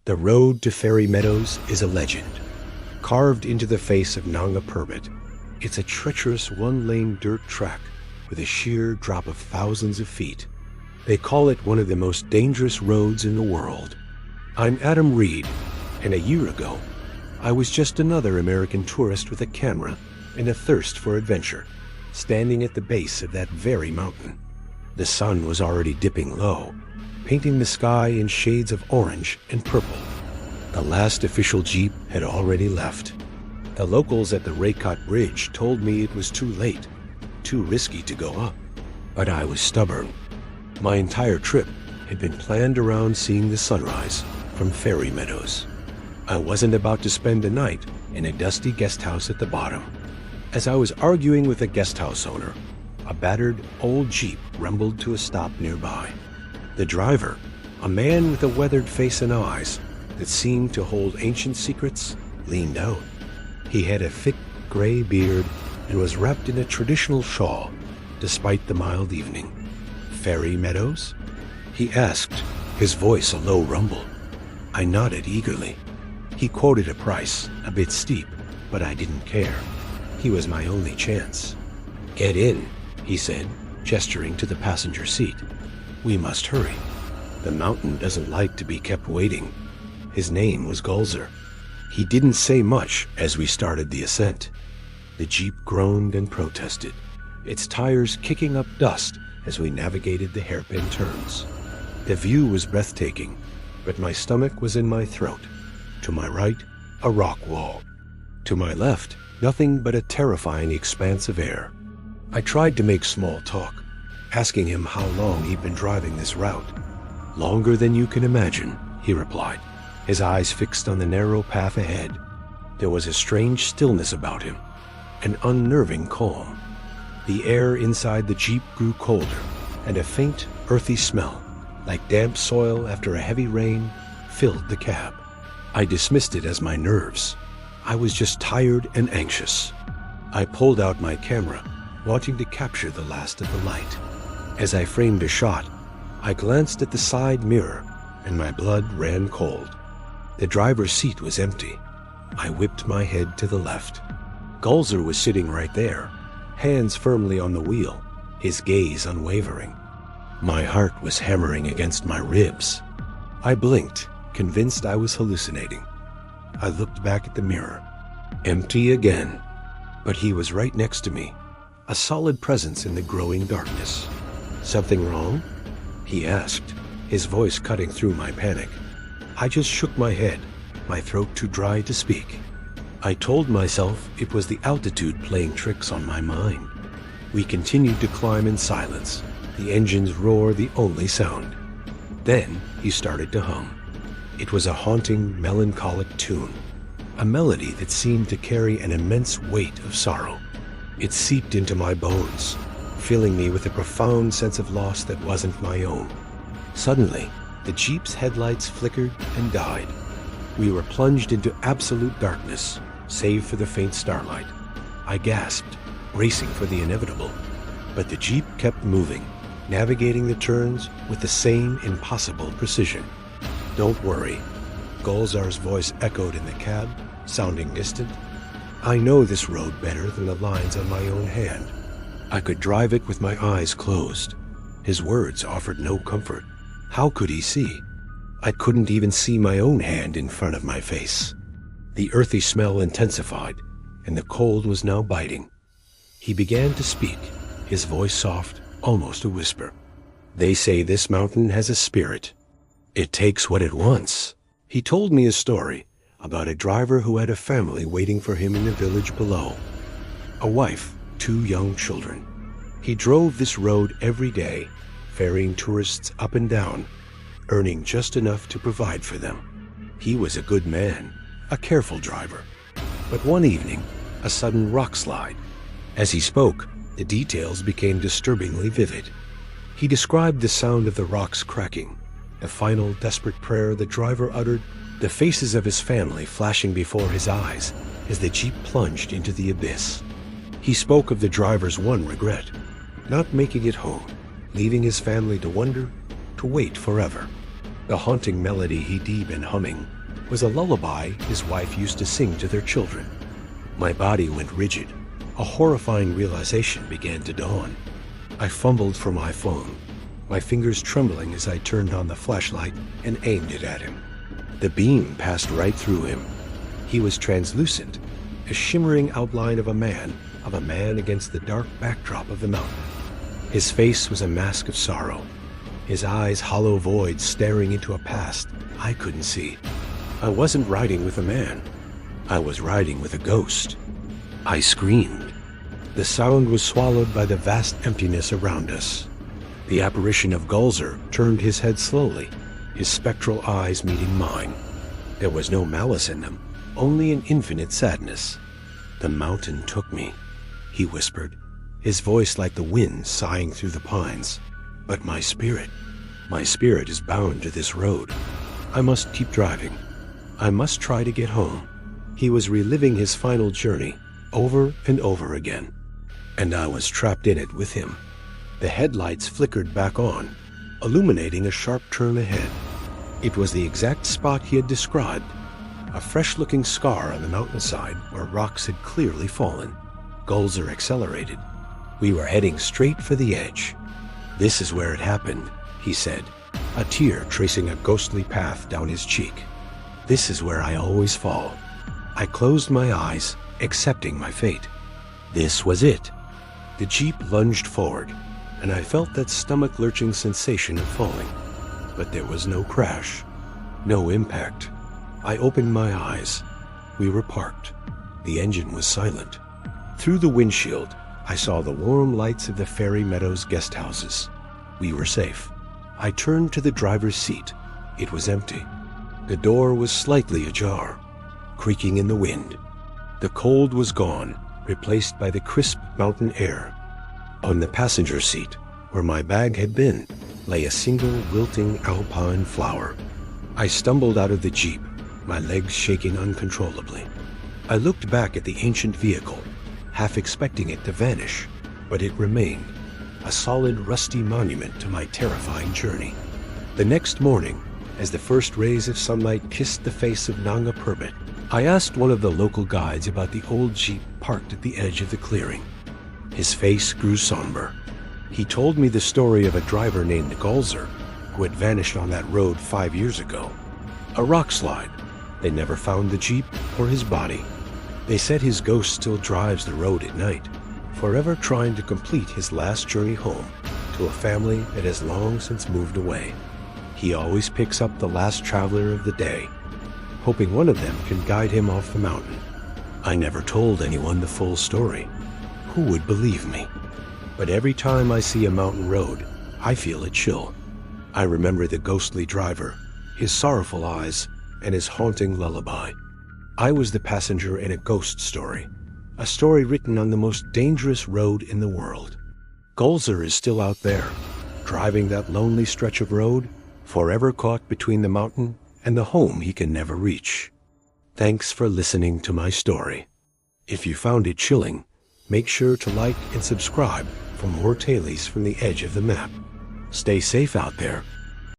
The road to Fairy Meadows is a legend, carved into the face of Nanga Permit. It's a treacherous one-lane dirt track with a sheer drop of thousands of feet. They call it one of the most dangerous roads in the world. I'm Adam Reed, and a year ago, I was just another American tourist with a camera and a thirst for adventure, standing at the base of that very mountain. The sun was already dipping low, painting the sky in shades of orange and purple. The last official jeep had already left. The locals at the Raycott Bridge told me it was too late, too risky to go up. But I was stubborn. My entire trip had been planned around seeing the sunrise from Fairy Meadows. I wasn't about to spend a night in a dusty guest house at the bottom. As I was arguing with a guest house owner, a battered old jeep rumbled to a stop nearby. The driver, a man with a weathered face and eyes that seemed to hold ancient secrets, leaned out. He had a thick gray beard and was wrapped in a traditional shawl, despite the mild evening. "Fairy Meadows?" he asked, his voice a low rumble. I nodded eagerly. He quoted a price, a bit steep, but I didn't care. He was my only chance. "Get in," he said, gesturing to the passenger seat. "We must hurry. The mountain doesn't like to be kept waiting." His name was Gulzer. He didn't say much as we started the ascent. The jeep groaned and protested, its tires kicking up dust as we navigated the hairpin turns. The view was breathtaking, but my stomach was in my throat. To my right, a rock wall. To my left, nothing but a terrifying expanse of air. I tried to make small talk, asking him how long he'd been driving this route. "Longer than you can imagine," he replied, his eyes fixed on the narrow path ahead. There was a strange stillness about him, an unnerving calm. The air inside the jeep grew colder, and a faint, earthy smell, like damp soil after a heavy rain, filled the cab. I dismissed it as my nerves. I was just tired and anxious. I pulled out my camera, wanting to capture the last of the light. As I framed a shot, I glanced at the side mirror, and my blood ran cold. The driver's seat was empty. I whipped my head to the left. Gulzer was sitting right there, hands firmly on the wheel, his gaze unwavering. My heart was hammering against my ribs. I blinked, convinced I was hallucinating. I looked back at the mirror. Empty again. But he was right next to me, a solid presence in the growing darkness. "Something wrong?" he asked, his voice cutting through my panic. I just shook my head, my throat too dry to speak. I told myself it was the altitude playing tricks on my mind. We continued to climb in silence, the engine's roar the only sound. Then he started to hum. It was a haunting, melancholic tune, a melody that seemed to carry an immense weight of sorrow. It seeped into my bones, filling me with a profound sense of loss that wasn't my own. Suddenly, the jeep's headlights flickered and died. We were plunged into absolute darkness, save for the faint starlight. I gasped, racing for the inevitable. But the jeep kept moving, navigating the turns with the same impossible precision. "Don't worry," Gulzar's voice echoed in the cab, sounding distant. "I know this road better than the lines on my own hand. I could drive it with my eyes closed." His words offered no comfort. How could he see? I couldn't even see my own hand in front of my face. The earthy smell intensified, and the cold was now biting. He began to speak, his voice soft, almost a whisper. "They say this mountain has a spirit. It takes what it wants." He told me a story about a driver who had a family waiting for him in the village below. A wife, 2 young children. He drove this road every day, ferrying tourists up and down, earning just enough to provide for them. He was a good man, a careful driver. But one evening, a sudden rock slide. As he spoke, the details became disturbingly vivid. He described the sound of the rocks cracking, the final desperate prayer the driver uttered, the faces of his family flashing before his eyes as the jeep plunged into the abyss. He spoke of the driver's one regret, not making it home, leaving his family to wonder, to wait forever. The haunting melody he'd been humming was a lullaby his wife used to sing to their children. My body went rigid. A horrifying realization began to dawn. I fumbled for my phone, my fingers trembling as I turned on the flashlight and aimed it at him. The beam passed right through him. He was translucent, a shimmering outline of a man against the dark backdrop of the mountain. His face was a mask of sorrow, his eyes hollow voids staring into a past I couldn't see. I wasn't riding with a man. I was riding with a ghost. I screamed. The sound was swallowed by the vast emptiness around us. The apparition of Gulzer turned his head slowly, his spectral eyes meeting mine. There was no malice in them, only an infinite sadness. "The mountain took me," he whispered, his voice like the wind sighing through the pines. "But my spirit is bound to this road. I must keep driving. I must try to get home." He was reliving his final journey over and over again, and I was trapped in it with him. The headlights flickered back on, illuminating a sharp turn ahead. It was the exact spot he had described, a fresh-looking scar on the mountainside where rocks had clearly fallen. Gulzer accelerated. We were heading straight for the edge. "This is where it happened," he said, a tear tracing a ghostly path down his cheek. "This is where I always fall." I closed my eyes, accepting my fate. This was it. The Jeep lunged forward, and I felt that stomach-lurching sensation of falling. But there was no crash, no impact. I opened my eyes. We were parked. The engine was silent. Through the windshield, I saw the warm lights of the Fairy Meadows guest houses. We were safe. I turned to the driver's seat. It was empty. The door was slightly ajar, creaking in the wind. The cold was gone, replaced by the crisp mountain air. On the passenger seat, where my bag had been, lay a single wilting alpine flower. I stumbled out of the Jeep, my legs shaking uncontrollably. I looked back at the ancient vehicle, half expecting it to vanish, but it remained, a solid rusty monument to my terrifying journey. The next morning, as the first rays of sunlight kissed the face of Nanga Parbat, I asked one of the local guides about the old Jeep parked at the edge of the clearing. His face grew somber. He told me the story of a driver named Gulzer who had vanished on that road 5 years ago. A rock slide. They never found the Jeep or his body. They said his ghost still drives the road at night, forever trying to complete his last journey home to a family that has long since moved away. He always picks up the last traveler of the day, hoping one of them can guide him off the mountain. I never told anyone the full story. Who would believe me? But every time I see a mountain road, I feel a chill. I remember the ghostly driver, his sorrowful eyes, and his haunting lullaby. I was the passenger in a ghost story, a story written on the most dangerous road in the world. Gulzer is still out there, driving that lonely stretch of road, forever caught between the mountain and the home he can never reach. Thanks for listening to my story. If you found it chilling, make sure to like and subscribe for more tailies from the edge of the map. Stay safe out there,